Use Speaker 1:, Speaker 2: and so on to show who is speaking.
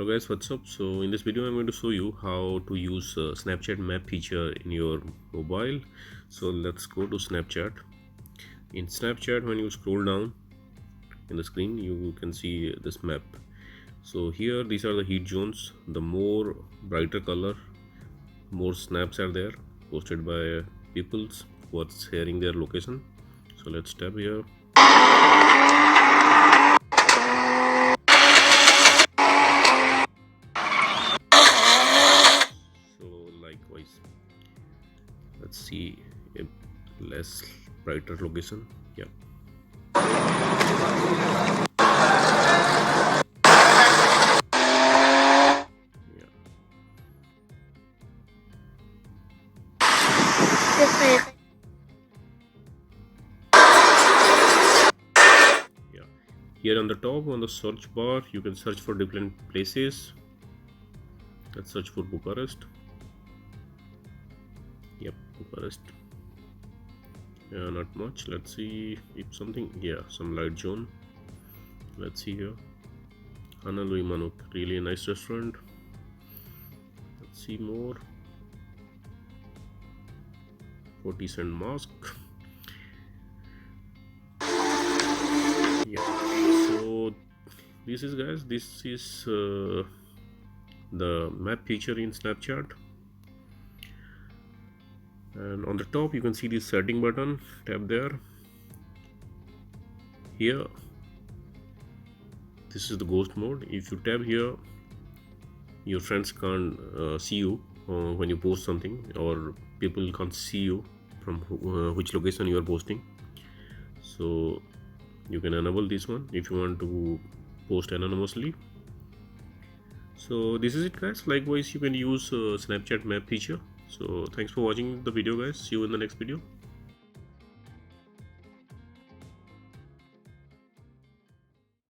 Speaker 1: Hello guys, what's up? So in this video I'm going to show you how to use Snapchat map feature in your mobile. So let's go to Snapchat. In Snapchat, when you scroll down in the screen, you can see this map. So here these are the heat zones. The more brighter color, more snaps are there posted by peoples who are sharing their location. So let's tap here. So likewise, let's see a less brighter location. Yeah. Yeah. Yeah. Here on the top on the search bar, you can search for different places. Let's search for Bucharest. Yep, Bucharest. Yeah, not much. Let's see if something. Yeah, some light zone. Let's see here. Ana Lui Manuk, really a nice restaurant. Let's see more. 40 cent mosque. Yeah. So this is guys. This is the map feature in Snapchat. And on the top you can see this setting button. Tap there. Here this is the ghost mode. If you tap here, your friends can't see you when you post something, or people can't see you from which location you are posting. So you can enable this one if you want to post anonymously. So this is it guys. Likewise, you can use Snapchat map feature. So thanks for watching the video guys. See you in the next video.